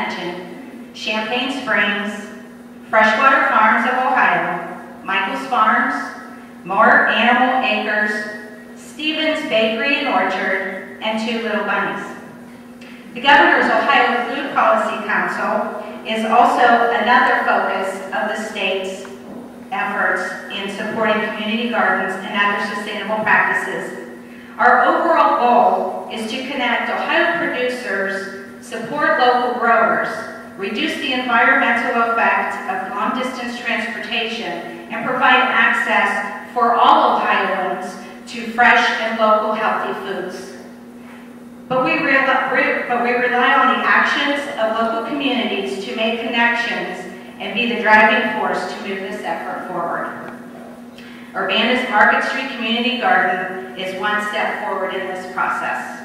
mention Champagne Springs, Freshwater Farms of Ohio, Michael's Farms, Moore Animal Acres, Stevens Bakery and Orchard, and Two Little Bunnies. The Governor's Ohio Food Policy Council is also another focus of the state's efforts in supporting community gardens and other sustainable practices. Our overall goal is to connect Ohio producers, support local growers, reduce the environmental effect of long-distance transportation, and provide access for all Ohioans to fresh and local healthy foods. But we rely on the actions of local communities to make connections and be the driving force to move this effort forward. Urbana's Market Street Community Garden is one step forward in this process.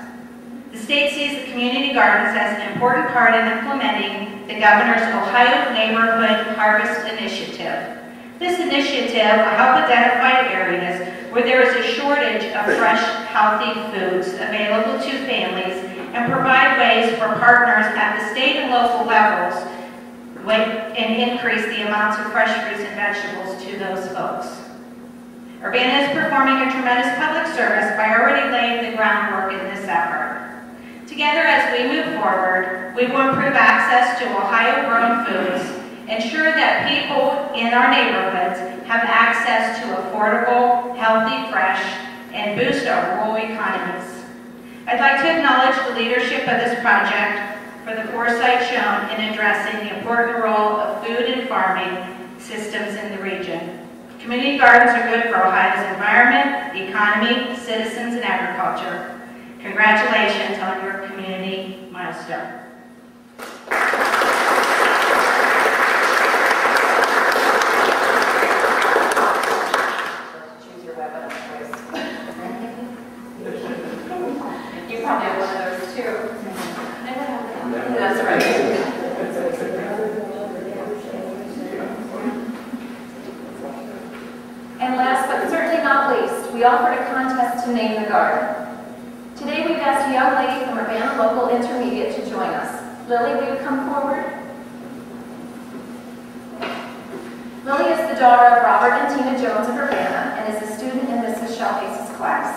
The state sees the community gardens as an important part in implementing the Governor's Ohio Neighborhood Harvest Initiative. This initiative will help identify areas where there is a shortage of fresh, healthy foods available to families and provide ways for partners at the state and local levels and increase the amounts of fresh fruits and vegetables to those folks. Urbana is performing a tremendous public service by already laying the groundwork in this effort. Together, as we move forward, we will improve access to Ohio-grown foods, ensure that people in our neighborhoods have access to affordable, healthy, fresh, and boost our rural economies. I'd like to acknowledge the leadership of this project for the foresight shown in addressing the important role of food and farming systems in the region. Community gardens are good for Ohio's environment, the economy, citizens, and agriculture. Congratulations on your community milestone. Choose your weapon of choice. You probably have one of those too. That's right. And last but certainly not least, we offered a contest to name the garden. Today we've asked a young lady from Urbana Local Intermediate to join us. Lily, will you come forward? Lily is the daughter of Robert and Tina Jones of Urbana and is a student in Mrs. Shelface's class.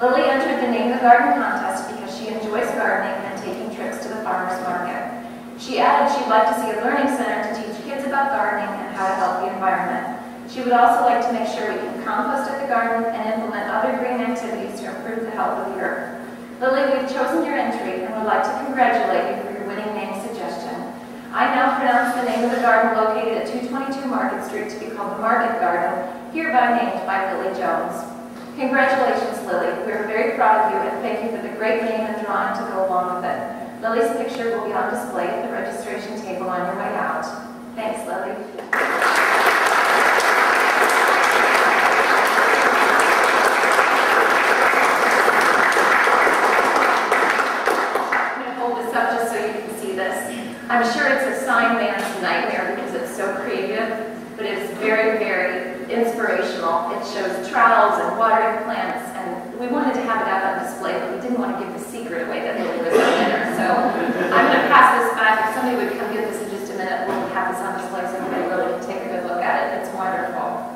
Lily entered the Name the Garden contest because she enjoys gardening and taking trips to the farmer's market. She added she'd like to see a learning center to teach kids about gardening and how to help the environment. She would also like to make sure we can compost at the garden and implement other green activities to improve the health of the earth. Lily, we've chosen your entry and would like to congratulate you for your winning name suggestion. I now pronounce the name of the garden located at 222 Market Street to be called the Market Garden, hereby named by Lily Jones. Congratulations, Lily. We are very proud of you and thank you for the great name and drawing to go along with it. Lily's picture will be on display at the registration table on your way out. Thanks, Lily. I'm sure it's a sign man's nightmare because it's so creative, but it's very, very inspirational. It shows trowels and watering plants, and we wanted to have it out on display, but we didn't want to give the secret away that Lily was a winner. So I'm going to pass this back. If somebody would come get this in just a minute, we'll have this on display so everybody really can take a good look at it. It's wonderful.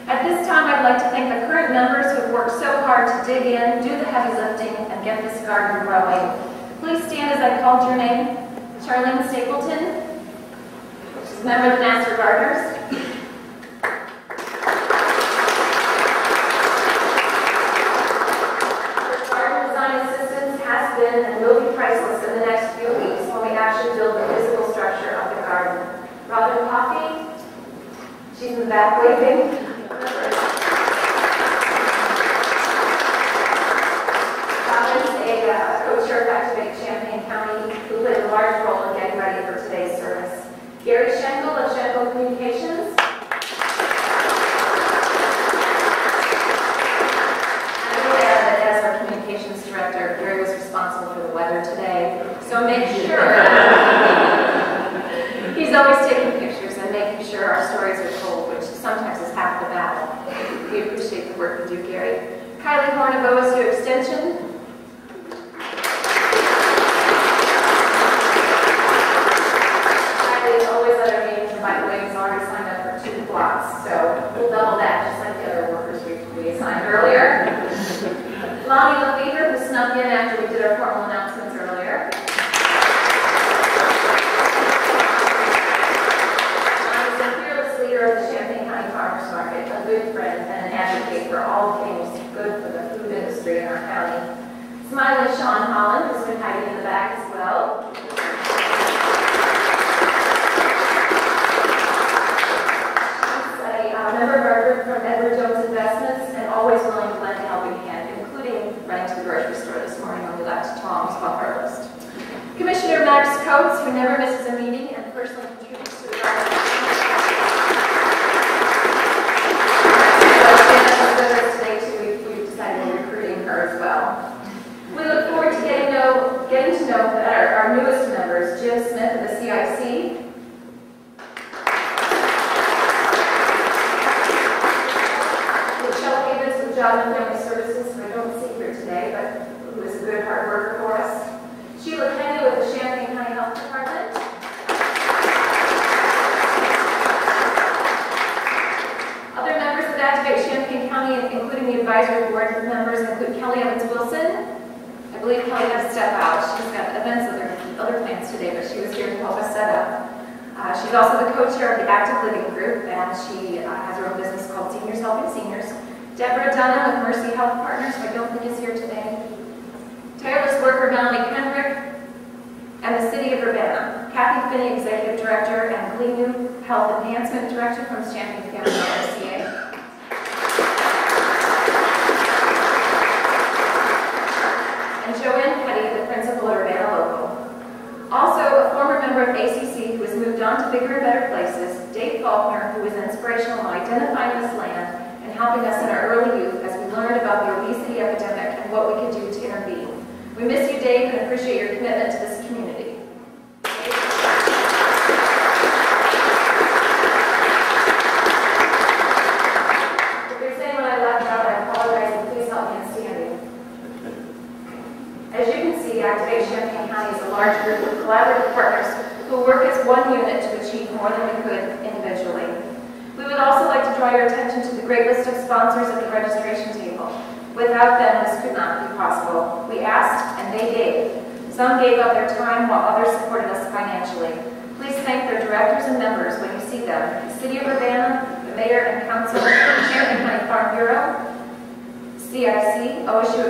At this time, I'd like to thank the current members who have worked so hard to dig in, do the heavy lifting, and get this garden growing. Please stand as I called your name. Charlene Stapleton, she's a member of the Master Gardeners. Her garden design assistance has been and will be priceless in the next few weeks when we actually build the physical structure of the garden. Robin Coffey, she's in the back waving. Co-chair of Activate Champaign County, who played a large role in getting ready for today's service. Gary Schenkel of Schenkel Communications. And I will add that as our communications director, Gary was responsible for the weather today. So make sure he's always taking pictures and making sure our stories are told, which sometimes is half the battle. We appreciate the work you do, Gary. Kylie Horn of OSU Extension. finally, Sean Holland, who's been hiding in the back as well. He's a member of our group from Edward Jones Investments and always willing to lend a helping hand, including running to the grocery store this morning when we left Tom's bumper list. Commissioner Max Coates, who never misses a meeting and personally contributes to the garden. We've decided on recruiting her as well. We look forward to getting to know our newest members, Jim Smith of the CIC, Michelle Havens of Job and Family Services, who I don't see here today, but who is a good hard worker for us. Sheila Kennedy with the Champaign County Health Department. Other members that activate Champaign County, including the advisory board members, include Kelly Evans-Wilson. I believe Kelly had to step out. She's got events other plans today, but she was here to help us set up. She's also the co-chair of the Active Living Group, and she has her own business called Seniors Helping Seniors. Deborah Dunham with Mercy Health Partners, who I don't think is here today. Tireless worker Melanie Kendrick, and the City of Urbana. Kathy Finney, Executive Director, and Glee New Health Enhancement Director from Champaign County RCA. And Joanne Petty, the Principal at Urbana Local. Also, a former member of ACC who has moved on to bigger and better places, Dave Faulkner, who was inspirational in identifying this land and helping us in our early youth as we learned about the obesity epidemic and what we could do to intervene. We miss you, Dave, and appreciate your commitment to this community. If there's anyone I left out, I apologize, and please help me in standing. As you can see, Activate Champaign County is a large group of collaborative partners who work as one unit to achieve more than we could individually. We would also like to draw your attention to the great list of sponsors at the registration table. Without them, this could not be possible. We asked, and they gave. Some gave up their time, while others supported us financially. Please thank their directors and members when you see them. The City of Urbana, the Mayor and Council, Champaign County Farm Bureau, CIC, OSU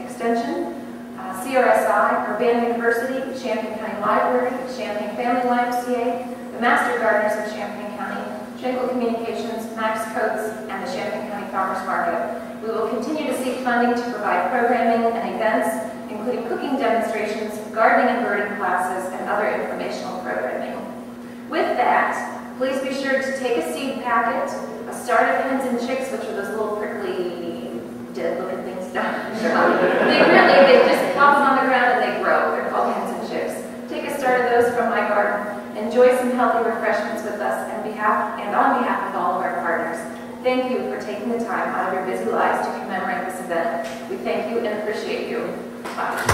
Extension, CRSI, Urbana University, Champaign County Library, Champaign Family YMCA, the Master Gardeners of Champaign County, Schenkel Communications, Max Coates, and the Champaign County Farmers Market. We will continue to seek funding to provide programming and events, including cooking demonstrations, gardening and birding classes, and other informational programming. With that, please be sure to take a seed packet, a start of hens and chicks, which are those little prickly, dead-looking things down. They just pop them on the ground and they grow. They're called hens and chicks. Take a start of those from my garden. Enjoy some healthy refreshments with us on behalf of all of our partners. Thank you for taking the time out of your busy lives to commemorate this event. We thank you and appreciate you. Bye.